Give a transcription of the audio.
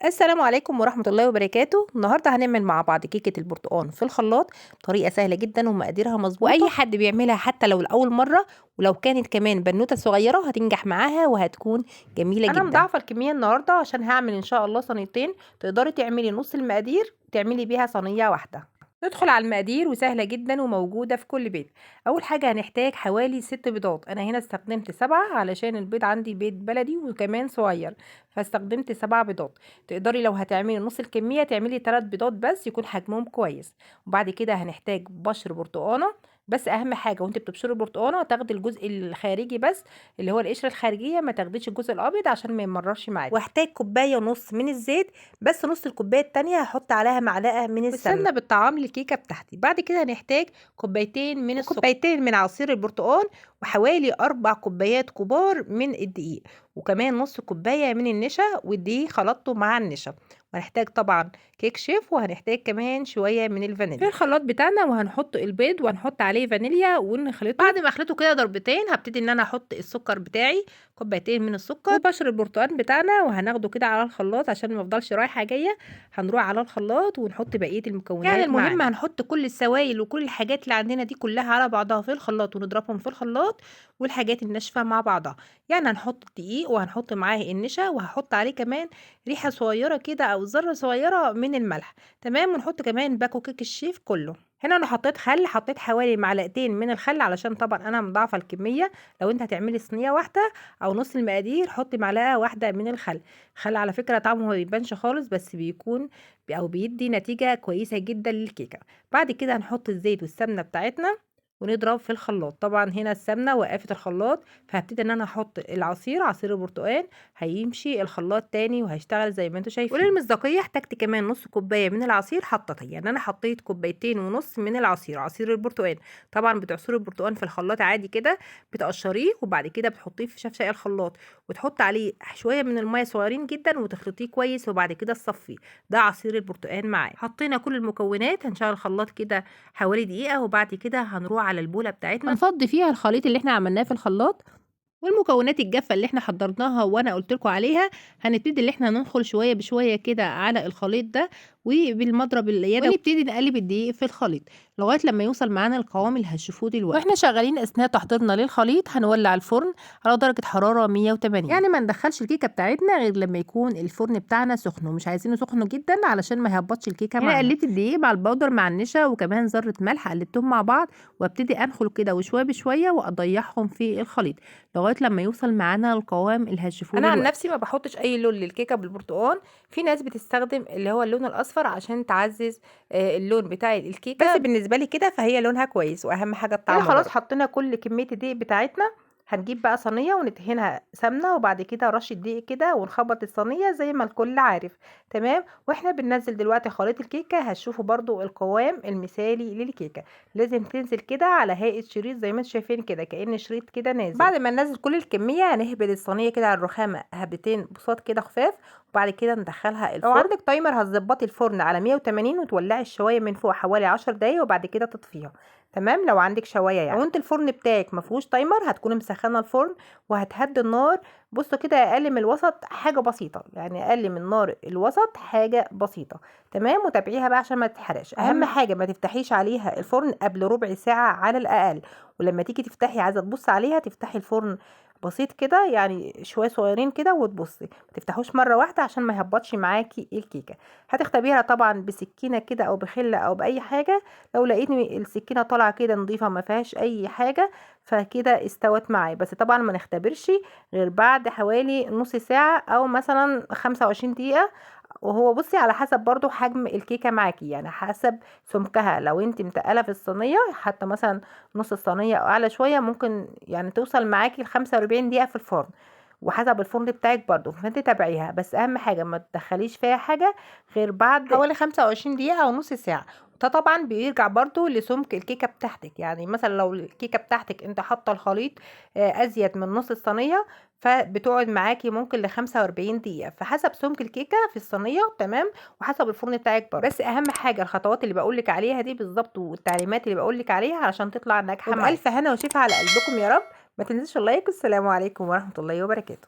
السلام عليكم ورحمة الله وبركاته. النهارده هنعمل مع بعض كيكة البرتقال في الخلاط بطريقة سهلة جدا ومقاديرها مظبوطة، وأي حد بيعملها حتى لو لأول مرة، ولو كانت كمان بنوتة صغيرة هتنجح معاها وهتكون جميلة انا جدا. مضاعفه الكميه النهارده عشان هعمل ان شاء الله صينيتين. تقدري تعملي نص المقادير تعملي بيها صينيه واحده. ندخل على المقادير وسهله جدا وموجوده في كل بيت. اول حاجه هنحتاج حوالي 6 بيضات. انا هنا استخدمت 7 علشان البيض عندي بيض بلدي وكمان صغير، فاستخدمت 7 بيضات. تقدري لو هتعملي نص الكميه تعملي 3 بيضات بس يكون حجمهم كويس. وبعد كده هنحتاج بشر برتقانه، بس اهم حاجه وانت بتبشري البرتقانه تاخدي الجزء الخارجي بس، اللي هو القشره الخارجيه، ما تاخديش الجزء الابيض عشان ما يمررش معاكي. واحتاج كوباية ونص من الزيت، بس نص الكوباية التانية هحط عليها معلقة من السمنة. والسمنه بالطعام للكيكه بتاعتي. بعد كده هنحتاج كوبايتين من السكر، وكوبايتين من عصير البرتقال، وحوالي 4 كوبايات كبار من الدقيق، وكمان نص كوباية من النشا، والدقيق خلطته مع النشا. وهنحتاج طبعا كيك شيف، وهنحتاج كمان شوية من في الفانيليا. الخلاط بتاعنا، وهنحط البيض وهنحط عليه فانيليا ونخلطه. بعد ما اخلطه كده ضربتين هبتدي ان انا احط السكر بتاعي، كوبايتين من السكر. وبشر البرتقال بتاعنا وهناخده كده على الخلاط عشان ما يفضلش رايحه جايه. هنروح على الخلاط ونحط بقيه يعني المكونات المهم معانا. هنحط كل السوائل وكل الحاجات اللي عندنا دي كلها على بعضها في الخلاط ونضربهم في الخلاط، والحاجات الناشفة مع بعضها. يعني هنحط الدقيق وهنحط معاه النشا، وهحط عليه كمان ريحة صغيرة كده او ذرة صغيرة من الملح. تمام. ونحط كمان باكو كيك الشيف كله. هنا انا حطيت خل، حطيت حوالي معلقتين من الخل علشان طبعا انا مضاعفه الكميه. لو انت هتعملي صينيه واحده او نص المقادير حطي معلقه واحده من الخل. الخل على فكره طعمه ما بيبانش خالص، بس بيكون او بيدي نتيجة كويسة جدا للكيكة. بعد كده هنحط الزيت والسمنة بتاعتنا ونضرب في الخلاط. طبعا هنا السمنة وقفت الخلاط، فهبتدي ان انا احط العصير، عصير البرتقال، هيمشي الخلاط تاني وهيشتغل زي ما انتوا شايفين. وللمصداقية احتجت كمان نص كوباية من العصير حطيتها، يعني انا حطيت كوبايتين ونص من العصير، عصير البرتقال. طبعا بتعصري البرتقال في الخلاط عادي كده، بتقشريه وبعد كده بتحطيه في شفشق الخلاط، وتحط عليه شوية من المية صغيرين جدا وتخلطيه كويس، وبعد كده تصفيه. ده عصير البرتقال معاه. حطينا كل المكونات، هنشغل الخلاط كده حوالي دقيقة، وبعد كده هنروح على البولة بتاعتنا. هنفضي فيها الخليط اللي احنا عملناه في الخلاط والمكونات الجافة اللي احنا حضرناها وانا قلت لكم عليها. هنبتدي اللي احنا ننخل شوية بشوية كده على الخليط ده، وبالمضرب اليدوي ونبتدي نقلب الدقيق في الخليط لغاية لما يوصل معانا القوام اللي هتشوفوه دلوقتي. واحنا شغالين اثناء تحضيرنا للخليط هنولع الفرن على درجة حرارة 180. يعني ما ندخلش الكيكة بتاعتنا غير لما يكون الفرن بتاعنا سخن، ومش عايزينه سخن جدا علشان ما يهبطش الكيكة هنا معانا. قلبت الدقيق مع البودر مع النشا وكمان ذرة ملح، قلبتهم مع بعض، وابتدي انخل كده وشوية بشوية واضيعهم في الخليط لغاية لما يوصل معانا القوام اللي هتشوفوه انا عن دلوقتي. نفسي ما بحطش اي لون للكيكه بالبرتقال. في ناس بتستخدم اللي هو اللون الاصفر عشان تعزز اللون بتاع الكيكه. بس بالنسبة لي كده فهي لونها كويس، واهم حاجة هنا الطعم خلاص برضه. حطينا كل كميه الدقيق بتاعتنا. هنجيب بقى صينيه وندهنها سمنه، وبعد كده رشه دقيق كده ونخبط الصينيه زي ما الكل عارف. تمام. واحنا بننزل دلوقتي خليط الكيكه هتشوفوا برضو القوام المثالي للكيكه. لازم تنزل كده على هيئه شريط زي ما انتم شايفين كده، كأن شريط كده نازل. بعد ما ننزل كل الكمية هنهبد الصينية كده على الرخامة هبتين بساط كده خفاف، وبعد كده ندخلها لو الفرن. عندك تايمر هتظبطي الفرن على 180 وتولعي الشوايه من فوق حوالي 10 دقايق وبعد كده تطفيها. تمام. لو عندك شوايه يعني. لو انت الفرن بتاعك ما فيهوش تايمر هتكوني مسخنه الفرن وهتهدي النار. بصوا كده اقل من الوسط حاجه بسيطه، يعني اقل من نار الوسط حاجه بسيطه. تمام. وتابعيها بقى عشان ما تتحرقش. اهم حاجه ما تفتحيش عليها الفرن قبل ربع ساعه على الاقل. ولما تيجي تفتحي عايزه تبص عليها تفتحي الفرن بسيط كده، يعني شويه صغيرين كده، وتبصي ما تفتحوش مره واحده عشان ما يهبطش معاكي الكيكه. هتختبيها طبعا بسكينه كده او بخله او باي حاجه. لو لقيتني السكينه طالعه كده نظيفه ما فيهاش اي حاجه فكده استوت معايا. بس طبعا ما نختبرش غير بعد حوالي نص ساعه او مثلا 25 دقيقه. وهو بصي على حسب برضو حجم الكيكه معاكي، يعني حسب سمكها. لو انت متقله في الصينيه حتى مثلا نص الصينيه او اعلى شويه ممكن يعني توصل معاكي ل 45 دقيقه في الفرن، وحسب الفرن بتاعك برضو. فانت تابعيها، بس اهم حاجه ما تدخليش فيها حاجه غير بعد حوالي 25 دقيقة أو نص ساعة. ده طبعا بيرجع برضو لسمك الكيكه بتاعتك. يعني مثلا لو الكيكه بتاعتك انت حاطه الخليط ازيد من نص الصينيه فبتقعد معاكي ممكن ل 45 دقيقه، فحسب سمك الكيكه في الصينيه. تمام. وحسب الفرن بتاعك برضو. بس اهم حاجه الخطوات اللي بقولك عليها دي بالظبط والتعليمات اللي بقولك عليها علشان تطلع ناجحه معاكي. وبألف هنا وشفا على قلبكم يا رب. ما تنسوش اللايك، والسلام عليكم ورحمة الله وبركاته.